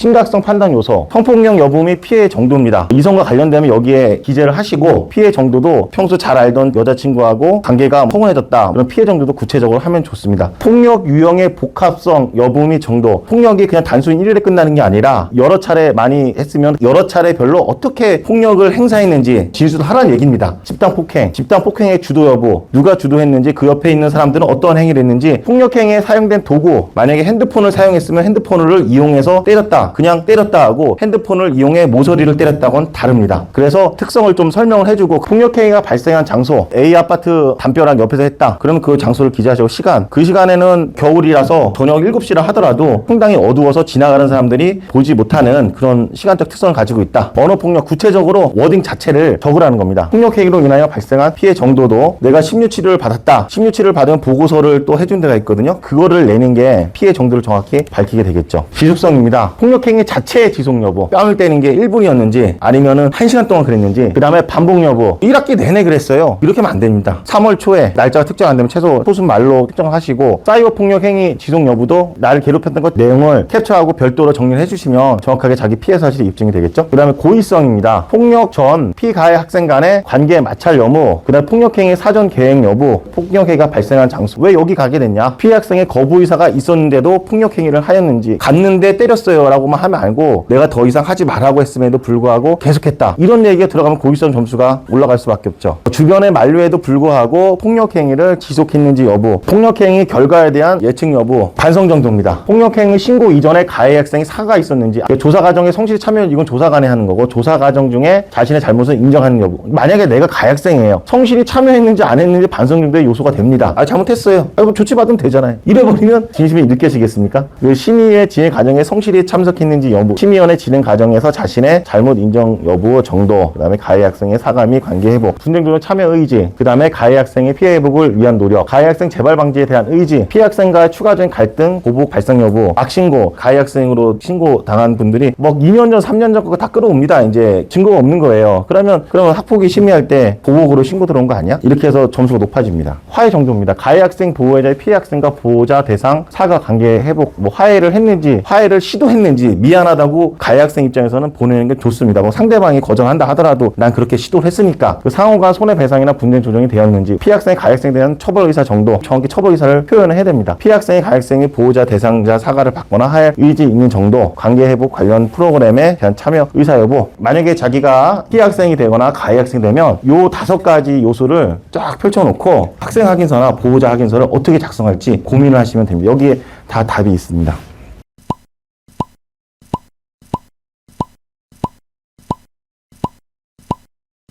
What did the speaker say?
심각성 판단 요소, 성폭력 여부 및 피해 정도입니다. 이성과 관련되면 여기에 기재를 하시고 피해 정도도 평소 잘 알던 여자친구하고 관계가 소원해졌다. 그런 피해 정도도 구체적으로 하면 좋습니다. 폭력 유형의 복합성 여부 및 정도. 폭력이 그냥 단순히 1일에 끝나는 게 아니라 여러 차례 많이 했으면 여러 차례별로 어떻게 폭력을 행사했는지 진술을 하라는 얘기입니다. 집단 폭행의 주도 여부, 누가 주도했는지, 그 옆에 있는 사람들은 어떠한 행위를 했는지, 폭력행위에 사용된 도구, 만약에 핸드폰을 사용했으면 핸드폰을 이용해서 때렸다, 그냥 때렸다 하고 핸드폰을 이용해 모서리를 때렸다고는 다릅니다. 그래서 특성을 좀 설명을 해주고, 폭력행위가 발생한 장소, A 아파트 담벼락 옆에서 했다. 그러면 그 장소를 기재하시고 시간, 그 시간에는 겨울이라서 저녁 7시라 하더라도 상당히 어두워서 지나가는 사람들이 보지 못하는 그런 시간적 특성을 가지고 있다. 언어폭력, 구체적으로 워딩 자체를 적으라는 겁니다. 폭력행위로 인하여 발생한 피해 정도도 내가 심리치료를 받았다. 심리치료를 받으면 보고서를 또 해준 데가 있거든요. 그거를 내는 게 피해 정도를 정확히 밝히게 되겠죠. 지속성입니다. 폭력행위 자체의 지속 여부, 뺨을 때리는 게 1분이었는지 아니면은 1시간 동안 그랬는지, 그 다음에 반복 여부, 1학기 내내 그랬어요. 이렇게 하면 안 됩니다. 3월 초에 날짜가 특정 안 되면 최소 소수 말로 특정하시고, 사이버 폭력행위 지속 여부도 나를 괴롭혔던 것 내용을 캡처하고 별도로 정리를 해주시면 정확하게 자기 피해 사실이 입증이 되겠죠. 그 다음에 고의성입니다. 폭력 전 피가해 학생 간의 관계 마찰 여부, 그 다음에 폭력행위 사전 계획 여부, 폭력행위가 발생한 장소, 왜 여기 가게 됐냐, 피해 학생의 거부 의사가 있었는데도 폭력행위를 하였는지, 갔는데 때렸어요 라고만 하면 알고 내가 더 이상 하지 말라고 했음에도 불구하고 계속했다, 이런 얘기가 들어가면 고의성 점수가 올라갈 수밖에 없죠. 주변의 만류에도 불구하고 폭력행위를 지속했는지 여부, 폭력행위 결과에 대한 예측 여부, 반성 정도입니다. 폭력행위 신고 이전에 가해 학생이 사과가 있었는지, 조사 과정에 성실히 참여, 이건 조사 관에 하는 거고, 조사 과정 중에 자신의 잘못을 인정하는 여부. 만약에 내가 가해 학생이에요, 성실히 참여했는지 안 했는지 반성 정도의 요소가 됩니다. 잘못했어요, 조치받으면 되잖아요. 이래버리면 진심이 느껴지겠습니까? 심의의 진행 과정에 성실히 참석했는지 여부, 심의원의 진행 과정에서 자신의 잘못 인정 여부 정도, 그 다음에 가해 학생의 사과 및 관계 회복, 분쟁조정 참여 의지, 그 다음에 가해 학생의 피해 회복을 위한 노력, 가해 학생 재발 방지에 대한 의지, 피해 학생과의 추가적인 갈등, 보복 발생 여부, 악신고, 가해 학생으로 신고 당한 분들이 2년 전, 3년 전 그거 다 끌어옵니다. 이제 증거가 없는 거예요. 그러면 학폭위 심의할 때 보복으로 신고 들어온 거 아니야? 이렇게 해서 점수가 높아집니다. 화해 정도입니다. 가해 학생 보호자의 피해 학생과 보호자 대상 사과 관계 회복, 화해를 했는지, 화해를 시도했는지, 미안하다고 가해 학생 입장에서는 보내는 게 좋습니다. 상대방이 거절한다 하더라도 난 그렇게 시도를 했으니까, 그 상호가 손해배상이나 분쟁 조정이 되었는지, 피해 학생이 가해 학생에 대한 처벌 의사 정도, 정확히 처벌 의사를 표현을 해야 됩니다. 피해 학생이 가해 학생이 보호자 대상자 사과를 받거나 할 의지 있는 정도, 관계 회복 관련 프로그램에 대한 참여 의사 여부. 만약에 자기가 피해 학생이 되거나 가해 학생이 되면 요 5가지 요소를 쫙 펼쳐놓고 학생 확인서나 보호자 확인서를 어떻게 작성할지 고민을 하시면 됩니다. 여기에 다 답이 있습니다.